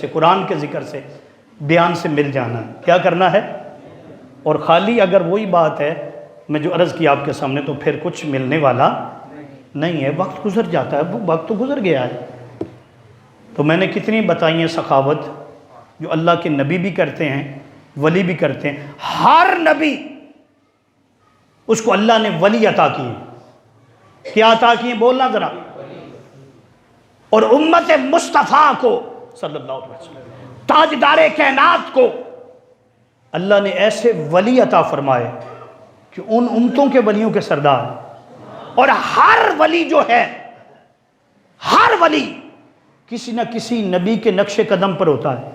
سے، قرآن کے ذکر سے، بیان سے مل جانا ہے۔ کیا کرنا ہے؟ اور خالی اگر وہی بات ہے میں جو عرض کی آپ کے سامنے، تو پھر کچھ ملنے والا نہیں ہے، وقت گزر جاتا ہے، وہ وقت تو گزر گیا ہے۔ تو میں نے کتنی بتائی ہیں سخاوت جو اللہ کے نبی بھی کرتے ہیں، ولی بھی کرتے ہیں۔ ہر نبی اس کو اللہ نے ولی عطا کیے۔ کیا عطا کیے؟ بولنا ذرا۔ اور امت مصطفیٰ کو صلی اللہ علیہ وسلم، تاجدار کائنات کو اللہ نے ایسے ولی عطا فرمائے کہ ان امتوں کے ولیوں کے سردار ہیں۔ اور ہر ولی جو ہے، ہر ولی کسی نہ کسی نبی کے نقش قدم پر ہوتا ہے۔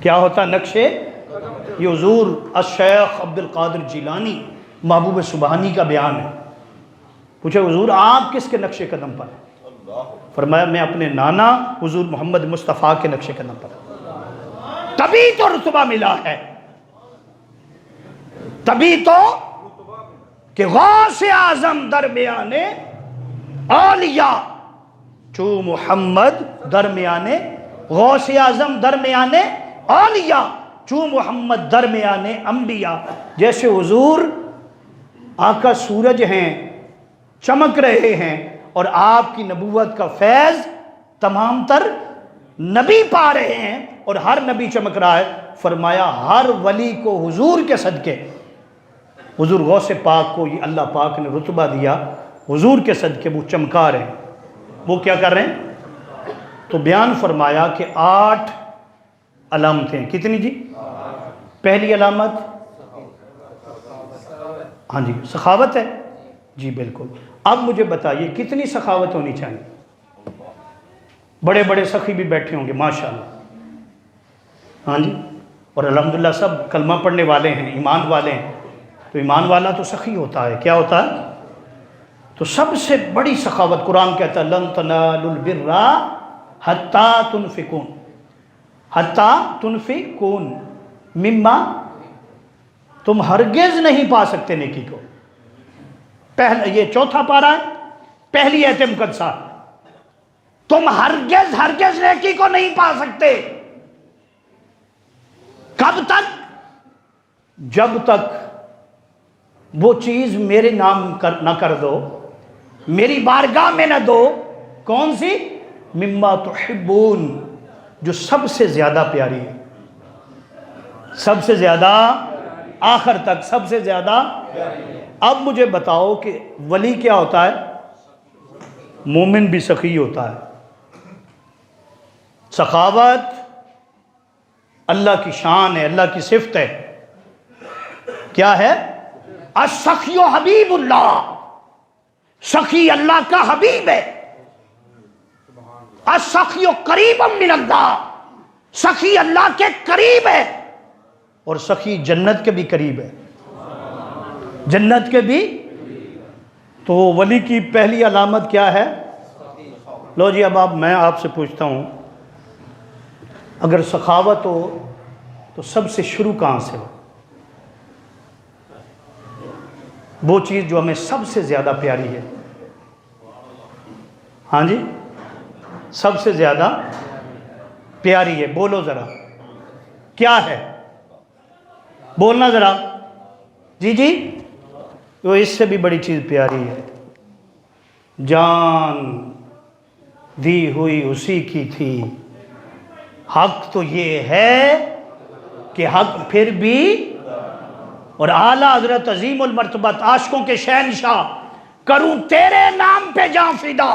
کیا ہوتا ہے؟ نقش۔ یہ حضور الشیخ عبد القادر جیلانی محبوب سبحانی کا بیان ہے۔ پوچھے حضور آپ کس کے نقش قدم پر ہیں؟ فرمایا میں اپنے نانا حضور محمد مصطفیٰ کے نقش قدم پر ہوں۔ تبھی تو رتبہ ملا ہے، تبھی تو کہ غوث اعظم درمیان اولیاء، چو محمد درمیان غوث اعظم درمیان اولیاء، چو محمد درمیان انبیاء۔ جیسے حضور آقا سورج ہیں، چمک رہے ہیں، اور آپ کی نبوت کا فیض تمام تر نبی پا رہے ہیں، اور ہر نبی چمک رہا ہے۔ فرمایا ہر ولی کو حضور کے صدقے، حضور غوث پاک کو یہ اللہ پاک نے رتبہ دیا، حضور کے صدقے وہ چمکا رہے ہیں۔ وہ کیا کر رہے ہیں؟ تو بیان فرمایا کہ 8 علامتیں۔ کتنی جی؟ پہلی علامت ہاں جی سخاوت ہے، جی بالکل۔ اب مجھے بتائیے کتنی سخاوت ہونی چاہیے؟ بڑے بڑے سخی بھی بیٹھے ہوں گے ماشاءاللہ، ہاں جی، اور الحمدللہ سب کلمہ پڑھنے والے ہیں، ایمان والے ہیں۔ تو ایمان والا تو سخی ہوتا ہے۔ کیا ہوتا ہے؟ تو سب سے بڑی سخاوت قرآن کہتا ہے لن تنالوا البر حتی تنفقون، حتی تنفقون مما، تم ہرگز نہیں پا سکتے نیکی کو۔ یہ 4تھا پارہ ہے، پہلی ایت مقدسہ، تم ہرگز ہرگز نیکی کو نہیں پا سکتے۔ کب تک؟ جب تک وہ چیز میرے نام نہ کر دو، میری بارگاہ میں نہ دو۔ کون سی؟ مما تحبون، جو سب سے زیادہ پیاری ہے، سب سے زیادہ، آخر تک سب سے زیادہ۔ اب مجھے بتاؤ کہ ولی کیا ہوتا ہے؟ مومن بھی سخی ہوتا ہے۔ سخاوت اللہ کی شان ہے، اللہ کی صفت ہے۔ کیا ہے؟ السخی حبیب اللہ، سخی اللہ کا حبیب ہے۔ السخی قریب من اللہ، سخی اللہ کے قریب ہے، اور سخی جنت کے بھی قریب ہے، جنت کے بھی۔ تو ولی کی پہلی علامت کیا ہے؟ لو جی اب میں آپ سے پوچھتا ہوں، اگر سخاوت ہو تو سب سے شروع کہاں سے ہو؟ وہ چیز جو ہمیں سب سے زیادہ پیاری ہے، ہاں جی سب سے زیادہ پیاری ہے، بولو ذرا کیا ہے؟ بولنا ذرا، جی جی۔ تو اس سے بھی بڑی چیز پیاری ہے، جان دی ہوئی اسی کی تھی۔ حق تو یہ ہے کہ حق پھر بھی، اور اعلیٰ حضرت عظیم المرتبت عاشقوں کے شہنشاہ، کروں تیرے نام پہ جاں فدا،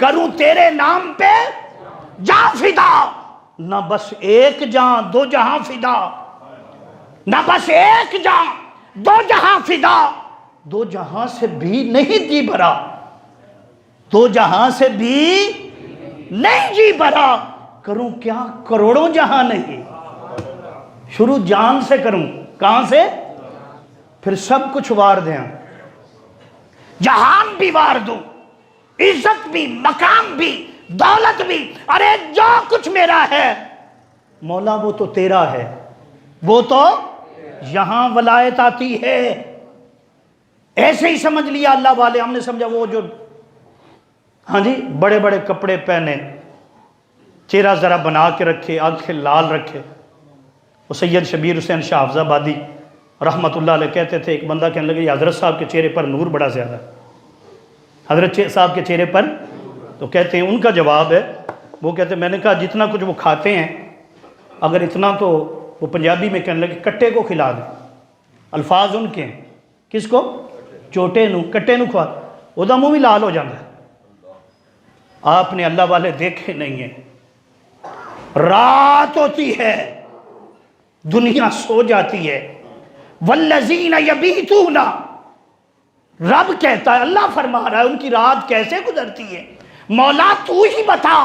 کروں تیرے نام پہ جاں فدا، نہ بس ایک جاں دو جہاں فدا، نہ بس ایک جاں دو جہاں فدا، دو جہاں سے بھی نہیں جی بھرا، دو جہاں سے بھی نہیں جی بھرا، کروں کیا کروڑوں جہاں نہیں، شروع جان سے کروں، کہاں سے؟ پھر سب کچھ وار دیں، جہان بھی وار دوں، عزت بھی، مقام بھی، دولت بھی، ارے جو کچھ میرا ہے مولا وہ تو تیرا ہے، وہ تو یہاں ولایت آتی ہے۔ ایسے ہی سمجھ لیا اللہ والے، ہم نے سمجھا وہ جو ہاں جی بڑے بڑے کپڑے پہنے، چہرہ ذرا بنا کے رکھے، آنکھیں لال رکھے. وہ سید شبیر حسین شاہ حافظ آبادی رحمۃ اللہ علیہ کہتے تھے، ایک بندہ کہنے لگے یہ حضرت صاحب کے چہرے پر نور بڑا زیادہ ہے، حضرت صاحب کے چہرے پر. تو کہتے ہیں ان کا جواب ہے، وہ کہتے ہیں میں نے کہا جتنا کچھ وہ کھاتے ہیں اگر اتنا تو وہ پنجابی میں کہنے لگے کٹے کو کھلا دیں. الفاظ ان کے ہیں، کس کو؟ چوٹے نو، کٹے نو کھوا، وہ دا منہ بھی لال ہو جاتا ہے. آپ نے اللہ والے دیکھے نہیں ہیں، رات ہوتی ہے دنیا سو جاتی ہے، والذین یبیتون، رب کہتا ہے، اللہ فرما رہا ہے ان کی رات کیسے گزرتی ہے. مولا تو ہی بتا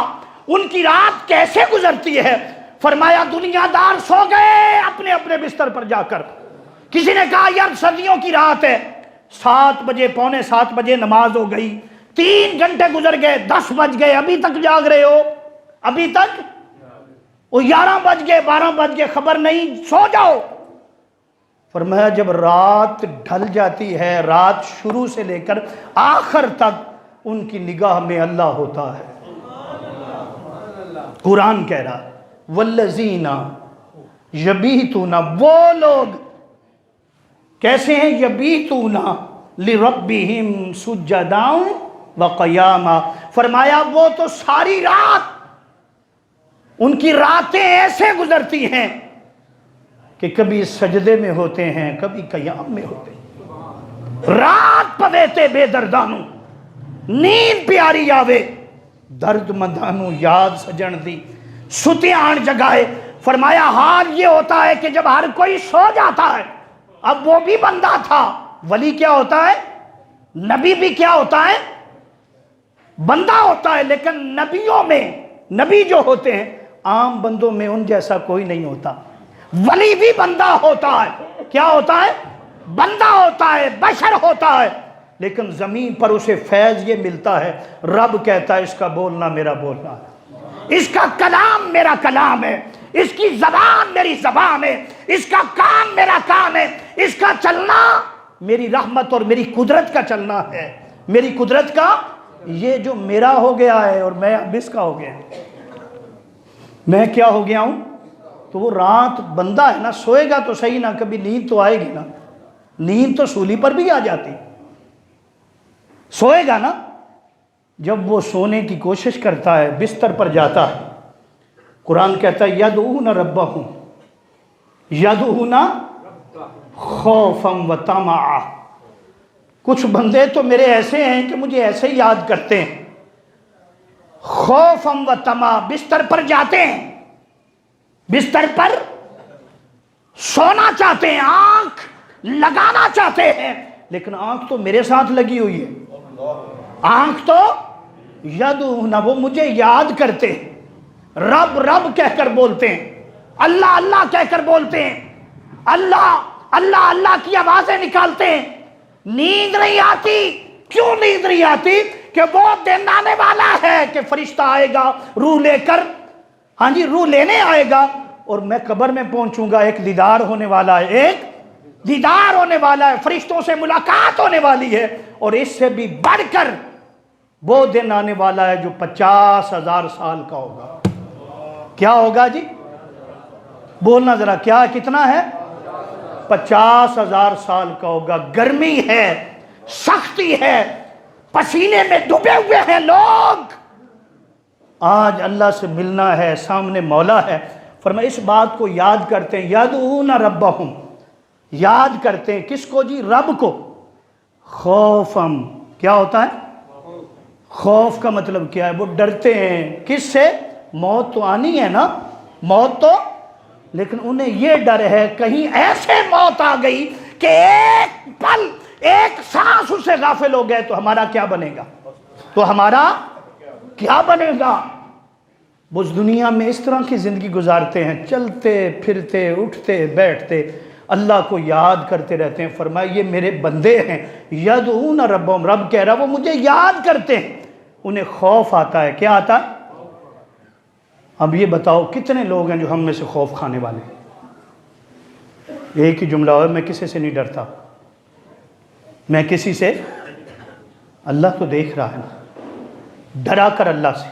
ان کی رات کیسے گزرتی ہے. فرمایا دنیا دار سو گئے اپنے اپنے بستر پر جا کر. کسی نے کہا یار صدیوں کی رات ہے، 7 بجے پونے 7 بجے نماز ہو گئی، 3 گھنٹے گزر گئے، 10 بج گئے، ابھی تک جاگ رہے ہو، ابھی تک وہ 11 بج گئے، 12 بج گئے، خبر نہیں، سو جاؤ. فرمایا جب رات ڈھل جاتی ہے، رات شروع سے لے کر آخر تک ان کی نگاہ میں اللہ ہوتا ہے. قرآن کہہ رہا ہے والذین یبیتون، وہ لوگ کیسے ہیں؟ یبیتون لربہم سجدا وقیاما. فرمایا وہ تو ساری رات، ان کی راتیں ایسے گزرتی ہیں کہ کبھی سجدے میں ہوتے ہیں، کبھی قیام میں ہوتے ہیں. رات پویتے بے دردانو، نیند پیاری آوے، درد مندانو یاد سجن دی، ستے آن جگائے. فرمایا حال یہ ہوتا ہے کہ جب ہر کوئی سو جاتا ہے، اب وہ بھی بندہ تھا، ولی کیا ہوتا ہے؟ نبی بھی کیا ہوتا ہے؟ بندہ ہوتا ہے. لیکن نبیوں میں، نبی جو ہوتے ہیں عام بندوں میں ان جیسا کوئی نہیں ہوتا. ولی بھی بندہ ہوتا ہے، کیا ہوتا ہے؟ بندہ ہوتا ہے، بشر ہوتا ہے، لیکن زمین پر اسے فیض یہ ملتا ہے. رب کہتا ہے اس کا بولنا میرا بولنا ہے، اس کا کلام میرا کلام ہے، اس کی زبان میری زبان ہے، اس کا کام میرا کام ہے، اس کا چلنا میری رحمت اور میری قدرت کا چلنا ہے. میری قدرت کا، یہ جو میرا ہو گیا ہے اور میں اب اس کا ہو گیا. میں کیا ہو گیا ہوں؟ تو وہ رات بندہ ہے نا، سوئے گا تو صحیح نا، کبھی نیند تو آئے گی نا. نیند تو سولی پر بھی آ جاتی، سوئے گا نا. جب وہ سونے کی کوشش کرتا ہے، بستر پر جاتا ہے، قرآن کہتا ہے یدعون ربہم، یدعون خوفا وطمعا. کچھ بندے تو میرے ایسے ہیں کہ مجھے ایسے ہی یاد کرتے ہیں، خوفا وطمعا، بستر پر جاتے ہیں، بستر پر سونا چاہتے ہیں، آنکھ لگانا چاہتے ہیں، لیکن آنکھ تو میرے ساتھ لگی ہوئی ہے. آنکھ تو یدعون، وہ مجھے یاد کرتے ہیں، رب رب کہہ کر بولتے ہیں، اللہ اللہ کہہ کر بولتے ہیں، اللہ اللہ اللہ کی آوازیں نکالتے ہیں. نیند نہیں آتی. کیوں نیند نہیں آتی؟ کہ وہ دن آنے والا ہے کہ فرشتہ آئے گا روح لے کر، ہاں جی روح لینے آئے گا، اور میں قبر میں پہنچوں گا. ایک دیدار ہونے والا ہے، ایک دیدار ہونے والا ہے، فرشتوں سے ملاقات ہونے والی ہے. اور اس سے بھی بڑھ کر وہ دن آنے والا ہے جو 50,000 سال کا ہوگا. کیا ہوگا جی؟ بولنا ذرا، کیا کتنا ہے؟ 50,000 سال کا ہوگا. گرمی ہے، سختی ہے، پسینے میں ڈوبے ہوئے ہیں لوگ. آج اللہ سے ملنا ہے، سامنے مولا ہے. فرمایا اس بات کو یاد کرتے ہیں، یدعون ربہم، یاد کرتے ہیں کس کو جی؟ رب کو. خوفم، کیا ہوتا ہے؟ خوف کا مطلب کیا ہے؟ وہ ڈرتے ہیں. کس سے؟ موت تو آنی ہے نا، موت تو، لیکن انہیں یہ ڈر ہے کہیں ایسے موت آ گئی کہ ایک پل، ایک سانس اس سے غافل ہو گئے تو ہمارا کیا بنے گا؟ تو ہمارا کیا بنے گا؟ وہ اس دنیا میں اس طرح کی زندگی گزارتے ہیں، چلتے پھرتے اٹھتے بیٹھتے اللہ کو یاد کرتے رہتے ہیں. فرمایا یہ میرے بندے ہیں، یدعون ربہم، رب کہہ رہا وہ مجھے یاد کرتے ہیں، انہیں خوف آتا ہے. کیا آتا ہے؟ اب یہ بتاؤ کتنے لوگ ہیں جو ہم میں سے خوف کھانے والے ہیں؟ ایک ہی جملہ ہے، میں کسی سے نہیں ڈرتا. میں کسی سے، اللہ تو دیکھ رہا ہے نا. ڈرا کر اللہ سے.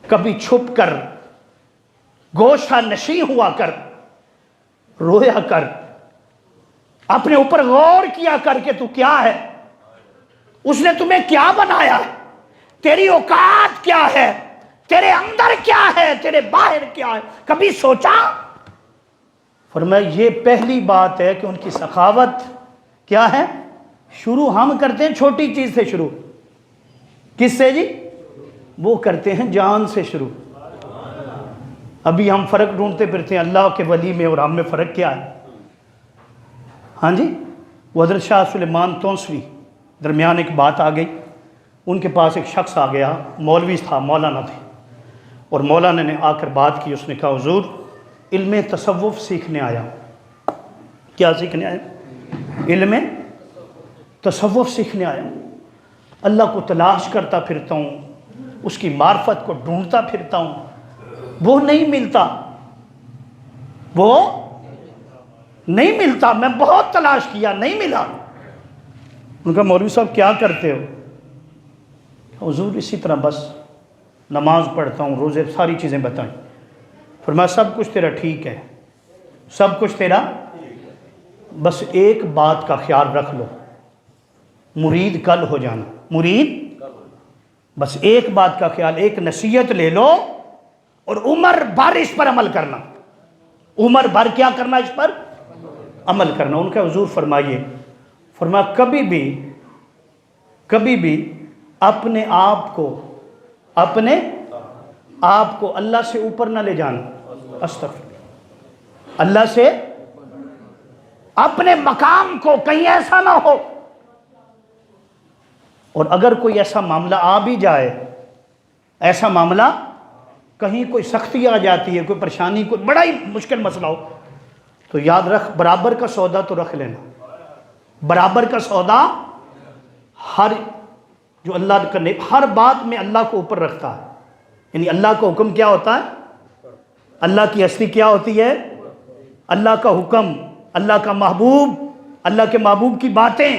کبھی چھپ کر گوشہ نشیں ہوا کر، رویا کر، اپنے اوپر غور کیا کر کہ تو کیا ہے، اس نے تمہیں کیا بنایا ہے، تیری اوقات کیا ہے، تیرے اندر کیا ہے، تیرے باہر کیا ہے، کبھی سوچا؟ فرمایا یہ پہلی بات ہے کہ ان کی سخاوت کیا ہے؟ شروع ہم کرتے ہیں چھوٹی چیز سے شروع، کس سے جی؟ وہ کرتے ہیں جان سے شروع۔ ابھی ہم فرق ڈھونڈتے پھرتے ہیں اللہ کے ولی میں اور ہم میں فرق کیا ہے؟ ہاں جی، وہ حضرت شاہ سلیمان تونسوی درمیان ایک بات آ گئی، ان کے پاس ایک شخص آ گیا، مولوی تھا، مولانا تھے، اور مولانا نے آ کر بات کی، اس نے کہا حضور علم تصوف سیکھنے آیا ہوں۔ کیا سیکھنے آیا؟ علم تصوف سیکھنے آیا ہوں، اللہ کو تلاش کرتا پھرتا ہوں، اس کی معرفت کو ڈھونڈتا پھرتا ہوں، وہ نہیں ملتا، وہ نہیں ملتا، میں بہت تلاش کیا نہیں ملا۔ ان کا مولوی صاحب کیا کرتے ہو؟ حضور اسی طرح بس نماز پڑھتا ہوں، روزے، ساری چیزیں بتائیں۔ فرمایا سب کچھ تیرا ٹھیک ہے، سب کچھ تیرا، بس ایک بات کا خیال رکھ لو، مرید کل ہو جانا، مرید، بس ایک بات کا خیال، ایک نصیحت لے لو اور عمر بھر اس پر عمل کرنا، عمر بھر کیا کرنا؟ اس پر عمل کرنا۔ ان کا حضور فرمائیے، فرمایا کبھی بھی اپنے آپ کو اللہ سے اوپر نہ لے جانا، استغفر، اللہ سے اپنے مقام کو کہیں ایسا نہ ہو، اور اگر کوئی ایسا معاملہ آ بھی جائے، ایسا معاملہ کہیں کوئی سختی آ جاتی ہے، کوئی پریشانی، کوئی بڑا ہی مشکل مسئلہ ہو، تو یاد رکھ برابر کا سودا تو رکھ لینا، برابر کا سودا، جو اللہ کا ہر بات میں اللہ کو اوپر رکھتا ہے، یعنی اللہ کا حکم کیا ہوتا ہے، اللہ کی ہستی کیا ہوتی ہے، اللہ کا حکم، اللہ کا محبوب، اللہ کے محبوب کی باتیں،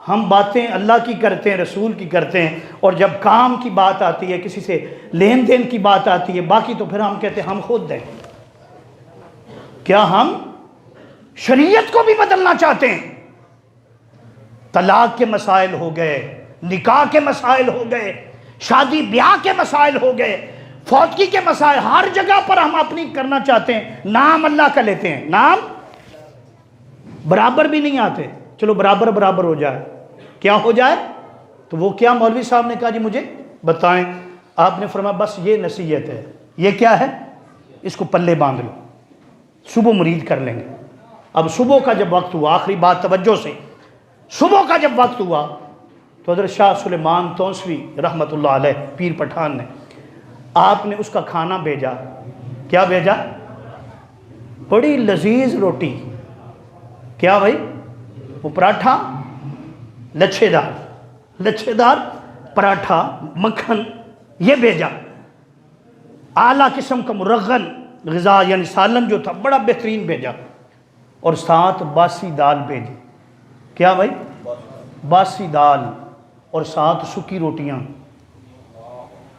ہم باتیں اللہ کی کرتے ہیں، رسول کی کرتے ہیں، اور جب کام کی بات آتی ہے، کسی سے لین دین کی بات آتی ہے، باقی تو پھر ہم کہتے ہیں ہم خود دیں۔ کیا ہم شریعت کو بھی بدلنا چاہتے ہیں؟ طلاق کے مسائل ہو گئے، نکاح کے مسائل ہو گئے، شادی بیاہ کے مسائل ہو گئے، فوتگی کے مسائل، ہر جگہ پر ہم اپنی کرنا چاہتے ہیں، نام اللہ کا لیتے ہیں، نام برابر بھی نہیں آتے، چلو برابر ہو جائے، کیا ہو جائے؟ تو وہ کیا مولوی صاحب نے کہا جی مجھے بتائیں، آپ نے فرمایا بس یہ نصیحت ہے، یہ کیا ہے، اس کو پلے باندھ لو، صبح مرید کر لیں گے۔ اب صبح کا جب وقت ہوا، آخری بات توجہ سے، صبح کا جب وقت ہوا تو حضرت شاہ سلیمان تونسوی رحمۃ اللہ علیہ پیر پٹھان نے، آپ نے اس کا کھانا بھیجا، کیا بھیجا؟ بڑی لذیذ روٹی، کیا بھائی؟ وہ پراٹھا، لچھے دار پراٹھا، مکھن، یہ بھیجا، اعلیٰ قسم کا مرغن غذا یعنی سالن جو تھا بڑا بہترین بھیجا، اور ساتھ باسی دال بھیجی، کیا بھائی؟ باسی دال، اور ساتھ سکی روٹیاں،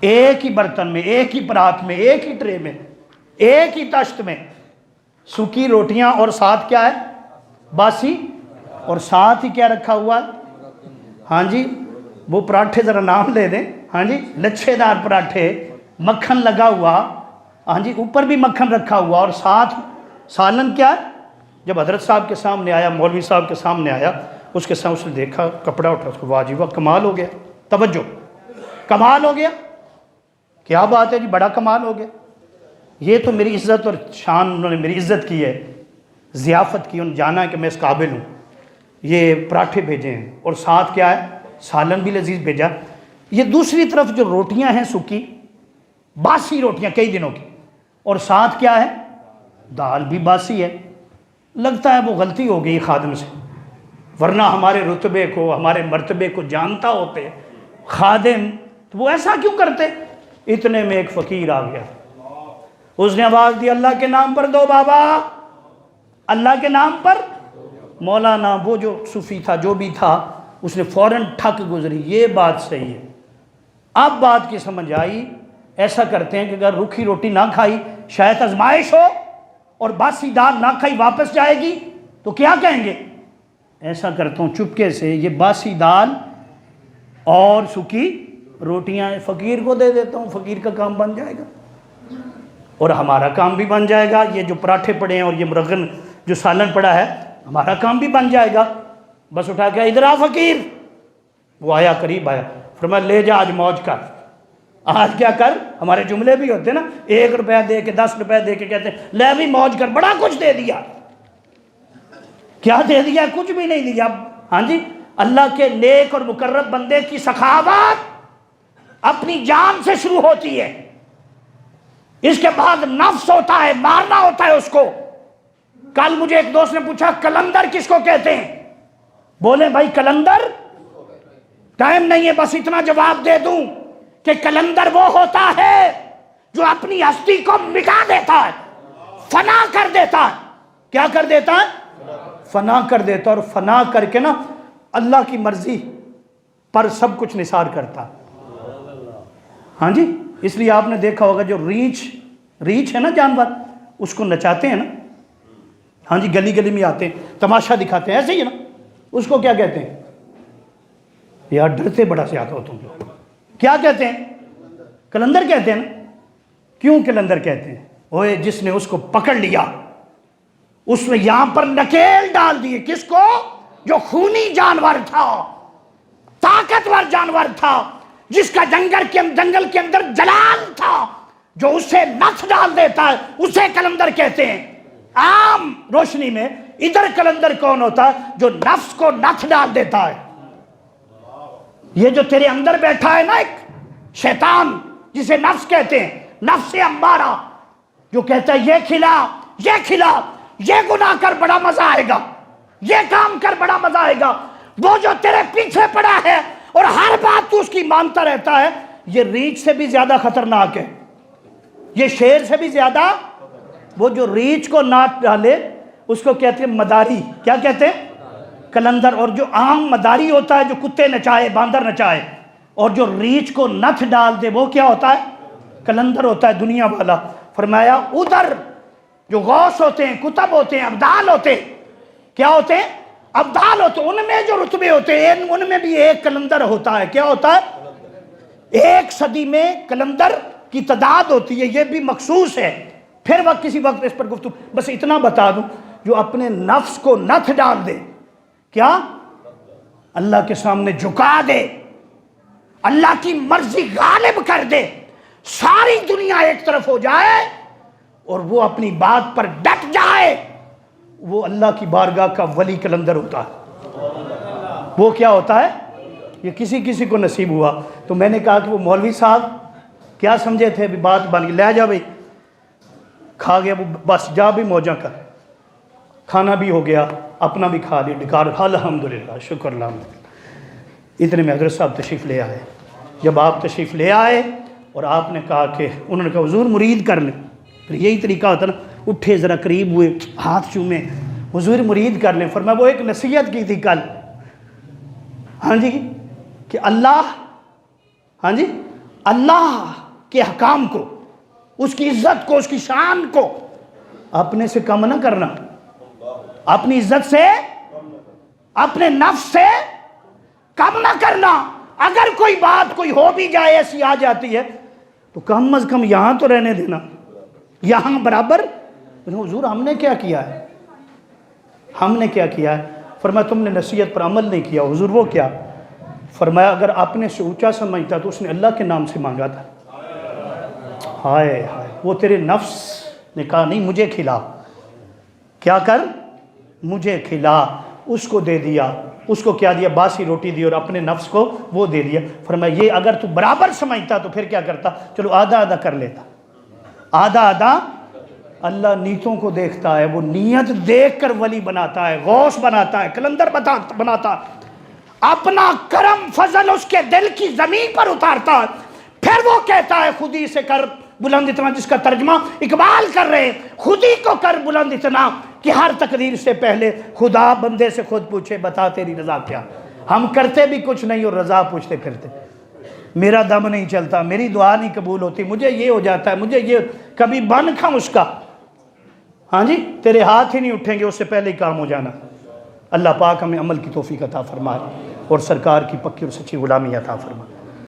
ایک ہی برتن میں، ایک ہی پرات میں، ایک ہی ٹرے میں، ایک ہی تشت میں، سکی روٹیاں، اور ساتھ کیا ہے؟ باسی، اور ساتھ ہی کیا رکھا ہوا ہے؟ ہاں جی وہ پراٹھے ذرا نام لے دیں، ہاں جی لچھے دار پراٹھے، مکھن لگا ہوا، ہاں جی اوپر بھی مکھن رکھا ہوا، اور ساتھ سالن کیا ہے؟ جب حضرت صاحب کے سامنے آیا، مولوی صاحب کے سامنے آیا، اس کے سامنے اس نے دیکھا، کپڑا اٹھا، اس کو واہ جی واہ کمال ہو گیا، توجہ، کمال ہو گیا، کیا بات ہے جی، بڑا کمال ہو گیا، یہ تو میری عزت اور شان، انہوں نے میری عزت کی ہے، ضیافت کی، انہوں نے جانا ہے کہ میں اس قابل ہوں، یہ پراٹھے بھیجے ہیں، اور ساتھ کیا ہے؟ سالن بھی لذیذ بھیجا۔ یہ دوسری طرف جو روٹیاں ہیں سکی، باسی روٹیاں کئی دنوں کی، اور ساتھ کیا ہے؟ دال بھی باسی ہے۔ لگتا ہے وہ غلطی ہو گئی خادم سے، ورنہ ہمارے رتبے کو، ہمارے مرتبے کو جانتا ہوتے خادم تو وہ ایسا کیوں کرتے؟ اتنے میں ایک فقیر آ گیا، اس نے آواز دی اللہ کے نام پر دو بابا، اللہ کے نام پر۔ مولانا وہ جو صوفی تھا، جو بھی تھا، اس نے فوراً ٹھک گزری، یہ بات صحیح ہے۔ اب بات کی سمجھ آئی ایسا کرتے ہیں کہ اگر روکھی روٹی نہ کھائی شاید آزمائش ہو اور باسی دال نہ کھائی واپس جائے گی تو کیا کہیں گے؟ ایسا کرتا ہوں چپکے سے یہ باسی دال اور سوکھی روٹیاں فقیر کو دے دیتا ہوں، فقیر کا کام بن جائے گا اور ہمارا کام بھی بن جائے گا، یہ جو پراٹھے پڑے ہیں اور یہ مرغن جو سالن پڑا ہے ہمارا کام بھی بن جائے گا۔ بس اٹھا کے ادھر آ فقیر، وہ آیا قریب آیا، فرمایا لے جا آج موج کر، آج کیا کر؟ ہمارے جملے بھی ہوتے ہیں نا، 1 روپیہ دے کے 10 روپے دے کے کہتے ہیں لے بھی موج کر، بڑا کچھ دے دیا۔ کیا دے دیا؟ کچھ بھی نہیں دیا۔ ہاں جی، اللہ کے نیک اور مقرب بندے کی سخاوت اپنی جان سے شروع ہوتی ہے، اس کے بعد نفس ہوتا ہے، مارنا ہوتا ہے اس کو۔ کل مجھے ایک دوست نے پوچھا کلندر کس کو کہتے ہیں؟ بولے بھائی کلندر، ٹائم نہیں ہے بس اتنا جواب دے دوں کہ کلندر وہ ہوتا ہے جو اپنی ہستی کو مٹا دیتا ہے، فنا کر دیتا ہے۔ کیا کر دیتا ہے؟ فنا کر دیتا ہے، اور فنا کر کے نا اللہ کی مرضی پر سب کچھ نثار کرتا ہے۔ ہاں جی، اس لیے آپ نے دیکھا ہوگا جو ریچھ ہے نا جانور، اس کو نچاتے ہیں نا، ہاں جی، گلی گلی میں آتے ہیں تماشا دکھاتے ہیں، ایسے ہی ہے نا، اس کو کیا کہتے ہیں؟ یار ڈرتے بڑا سے آتا ہو تم لوگ، کیا کہتے ہیں؟ کلندر کہتے ہیں نا۔ کیوں کلندر کہتے ہیں؟ اوے جس نے اس کو پکڑ لیا اس نے یہاں پر نکیل ڈال دیے، کس کو؟ جو خونی جانور تھا، طاقتور جانور تھا، جس کا جنگل کے اندر جلال تھا، جو اسے نتھ ڈال دیتا ہے اسے کلندر کہتے ہیں۔ عام روشنی میں ادھر کلندر کون ہوتا ہے؟ جو نفس کو نتھ ڈال دیتا ہے۔ یہ جو تیرے اندر بیٹھا ہے نا ایک شیطان جسے نفس کہتے ہیں، نفس امارہ، جو کہتا ہے یہ کھلا، یہ کھلا، یہ گناہ کر بڑا مزہ آئے گا، یہ کام کر بڑا مزہ آئے گا، وہ جو تیرے پیچھے پڑا ہے اور ہر بات تو اس کی مانتا رہتا ہے، یہ ریچھ سے بھی زیادہ خطرناک ہے، یہ شیر سے بھی زیادہ۔ وہ جو ریچھ کو ناچ ڈالے اس کو کہتے ہیں مداری۔ کیا کہتے ہیں؟ کلندر۔ اور جو عام مداری ہوتا ہے جو کتے نچائے، باندر نچائے، اور جو ریچھ کو نتھ ڈال دے وہ کیا ہوتا ہے؟ کلندر ہوتا ہے، دنیا والا۔ فرمایا ادھر جو غوث ہوتے ہیں، کتب ہوتے ہیں، ابدال ہوتے ہیں، کیا ہوتے ہیں؟ ابدال ہوتے ہیں، ان میں جو رتبے ہوتے ہیں ان میں بھی ایک کلندر ہوتا ہے۔ کیا ہوتا ہے؟ 1 صدی میں کلندر کی تعداد ہوتی ہے، یہ بھی مخصوص ہے، پھر کسی وقت اس پر گفتگو۔ بس اتنا بتا دوں، جو اپنے نفس کو نتھ ڈال دے، کیا؟ اللہ کے سامنے جھکا دے، اللہ کی مرضی غالب کر دے، ساری دنیا ایک طرف ہو جائے اور وہ اپنی بات پر ڈٹ جائے، وہ اللہ کی بارگاہ کا ولی کلندر ہوتا ہے۔ وہ کیا ہوتا ہے؟ یہ کسی کو نصیب ہوا۔ تو میں نے کہا کہ وہ مولوی صاحب کیا سمجھے تھے؟ بھی بات بن گئی، لے جا بھائی، کھا گیا وہ، بس جا بھی موجہ کر، کھانا بھی ہو گیا، اپنا بھی کھا لیا، ڈکار، الحمدللہ، شکر الحمدللہ۔ اتنے میں حضرت صاحب تشریف لے آئے۔ جب آپ تشریف لے آئے اور آپ نے کہا کہ انہوں نے کہا حضور مرید کر لیں، پھر یہی طریقہ ہوتا نا، اٹھے ذرا قریب ہوئے، ہاتھ چومے، حضور مرید کر لیں۔ فرمایا وہ ایک نصیحت کی تھی کل، ہاں جی، کہ اللہ، ہاں جی، اللہ کے حکام کو، اس کی عزت کو، اس کی شان کو اپنے سے کم نہ کرنا، اپنی عزت سے، اپنے نفس سے کم نہ کرنا۔ اگر کوئی بات کوئی ہو بھی جائے، ایسی آ جاتی ہے تو کم از کم یہاں تو رہنے دینا، یہاں برابر۔ حضور ہم نے کیا کیا ہے؟ ہم نے کیا کیا ہے؟ فرمایا تم نے نصیحت پر عمل نہیں کیا۔ حضور وہ کیا؟ فرمایا اگر اپنے سے اونچا سمجھتا تو اس نے اللہ کے نام سے مانگا تھا۔ ہائے ہائے، وہ تیرے نفس نے کہا نہیں مجھے کھلا، کیا کر؟ مجھے کھلا، اس کو دے دیا۔ اس کو کیا دیا؟ باسی روٹی دی، اور اپنے نفس کو وہ دے دیا۔ فرمایا یہ اگر تو برابر سمجھتا تو پھر کیا کرتا؟ چلو آدھا آدھا کر لیتا، آدھا آدھا۔ اللہ نیتوں کو دیکھتا ہے، وہ نیت دیکھ کر ولی بناتا ہے، غوث بناتا ہے، کلندر بناتا ہے، اپنا کرم فضل اس کے دل کی زمین پر اتارتا ہے، پھر وہ کہتا ہے خودی سے کر بلند اتنا، جس کا ترجمہ اقبال کر رہے ہیں، خودی کو کر بلند اتنا کہ ہر تقدیر سے پہلے خدا بندے سے خود پوچھے بتا تیری رضا کیا۔ ہم کرتے بھی کچھ نہیں اور رضا پوچھتے پھرتے۔ میرا دم نہیں چلتا، میری دعا نہیں قبول ہوتی، مجھے یہ ہو جاتا ہے، مجھے یہ، کبھی بن کھا اس کا، ہاں جی تیرے ہاتھ ہی نہیں اٹھیں گے اس سے پہلے ہی کام ہو جانا۔ اللہ پاک ہمیں عمل کی توفیق عطا فرمائے اور سرکار کی پکی اور سچی غلامی عطا فرمائے۔